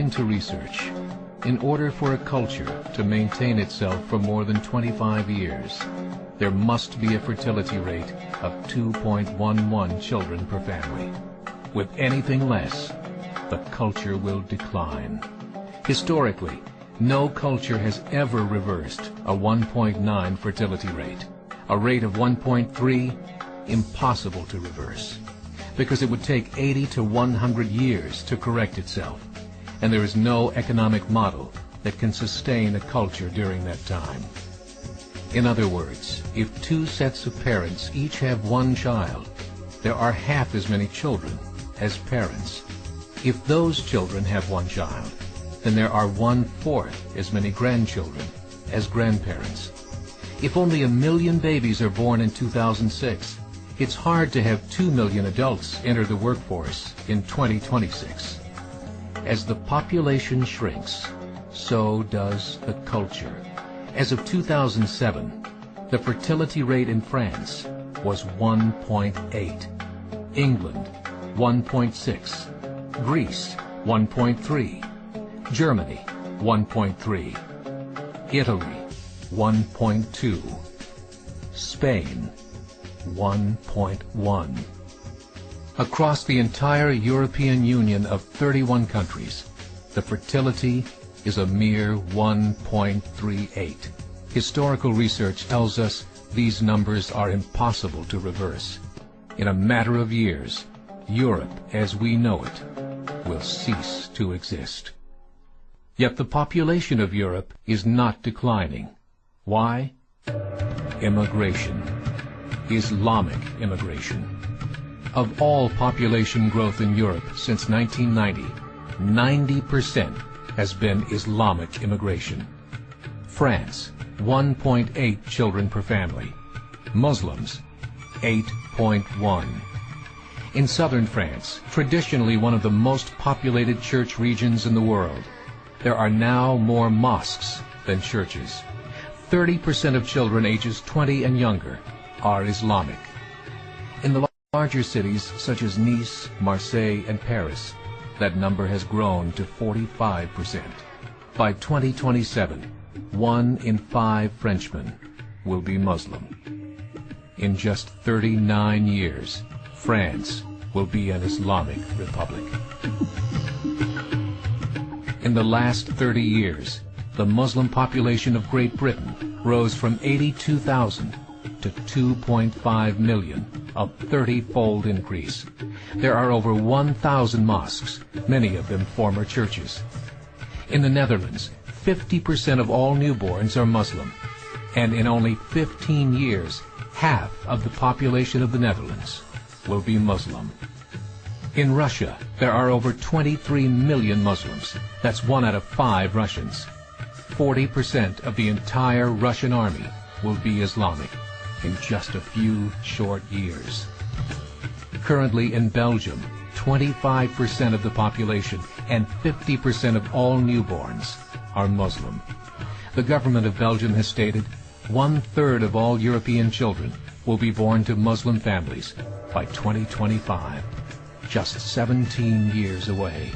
According to research, in order for a culture to maintain itself for more than 25 years, there must be a fertility rate of 2.11 children per family. With anything less, the culture will decline. Historically, no culture has ever reversed a 1.9 fertility rate. A rate of 1.3, impossible to reverse, because it would take 80 to 100 years to correct itself, and there is no economic model that can sustain a culture during that time. In other words, if two sets of parents each have one child, there are half as many children as parents. If those children have one child, then there are 1/4 as many grandchildren as grandparents. If only 1 million babies are born in 2006, it's hard to have 2 million adults enter the workforce in 2026. As the population shrinks, so does the culture. As of 2007, the fertility rate in France was 1.8, England 1.6, Greece 1.3, Germany 1.3, Italy 1.2, Spain 1.1. Across the entire European Union of 31 countries, the fertility is a mere 1.38. Historical research tells us these numbers are impossible to reverse. In a matter of years, Europe as we know it will cease to exist. Yet the population of Europe is not declining. Why? Immigration. Islamic immigration. Of all population growth in Europe since 1990, 90% has been Islamic immigration. France, 1.8 children per family. Muslims, 8.1. In southern France, traditionally one of the most populated church regions in the world, there are now more mosques than churches. 30% of children ages 20 and younger are Islamic. In the larger cities such as Nice, Marseille, and Paris, that number has grown to 45%. By 2027, 1 in 5 Frenchmen will be Muslim. In just 39 years, France will be an Islamic republic. In the last 30 years, the Muslim population of Great Britain rose from 82,000 to 2.5 million, a 30-fold increase. There are over 1,000 mosques, many of them former churches. In the Netherlands, 50% of all newborns are Muslim, and in only 15 years, half of the population of the Netherlands will be Muslim. In Russia, there are over 23 million Muslims. That's 1 out of 5 Russians. 40% of the entire Russian army will be Islamic in just a few short years. Currently in Belgium, 25% of the population and 50% of all newborns are Muslim. The government of Belgium has stated 1/3 of all European children will be born to Muslim families by 2025, just 17 years away.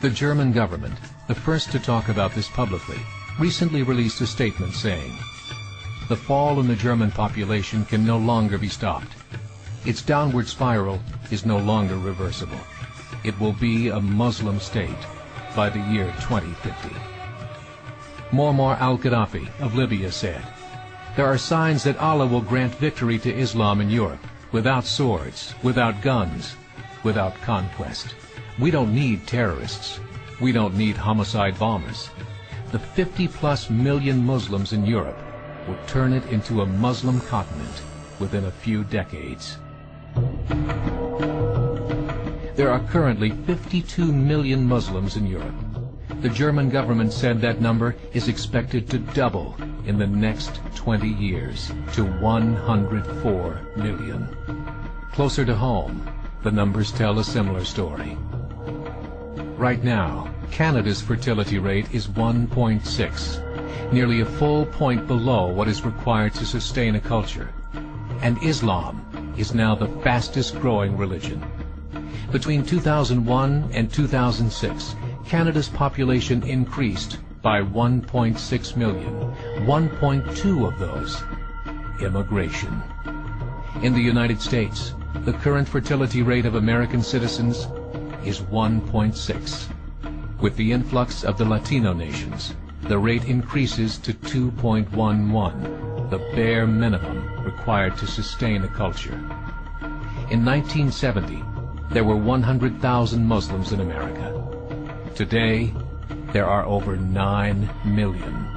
The German government, the first to talk about this publicly, recently released a statement saying, "The fall in the German population can no longer be stopped. Its downward spiral is no longer reversible. It will be a Muslim state by the year 2050. Muammar al-Gaddafi of Libya said, "There are signs that Allah will grant victory to Islam in Europe, without swords, without guns, without conquest. We don't need terrorists. We don't need homicide bombers. The 50+ million Muslims in Europe will turn it into a Muslim continent within a few decades." There are currently 52 million Muslims in Europe. The German government said that number is expected to double in the next 20 years to 104 million. Closer to home, the numbers tell a similar story. Right now, Canada's fertility rate is 1.6, nearly a full point below what is required to sustain a culture. And Islam is now the fastest growing religion. Between 2001 and 2006, Canada's population increased by 1.6 million, 1.2 of those immigration. In the United States, the current fertility rate of American citizens is 1.6. With the influx of the Latino nations, the rate increases to 2.11, the bare minimum required to sustain a culture. In 1970, there were 100,000 Muslims in America. Today, there are over 9 million.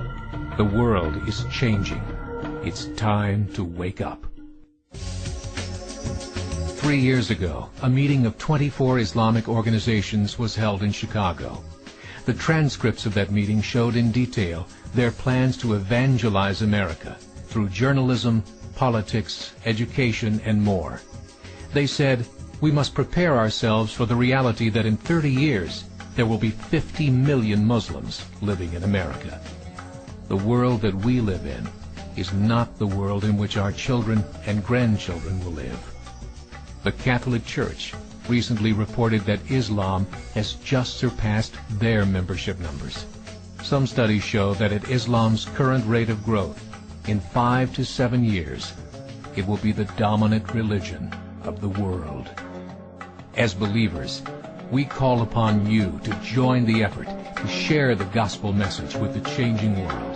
The world is changing. It's time to wake up. 3 years ago, a meeting of 24 Islamic organizations was held in Chicago. The transcripts of that meeting showed in detail their plans to evangelize America through journalism, politics, education, and more. They said, we must prepare ourselves for the reality that in 30 years, there will be 50 million Muslims living in America. The world that we live in is not the world in which our children and grandchildren will live. The Catholic Church recently reported that Islam has just surpassed their membership numbers. Some studies show that at Islam's current rate of growth, in 5 to 7 years, it will be the dominant religion of the world. As believers, we call upon you to join the effort to share the gospel message with the changing world.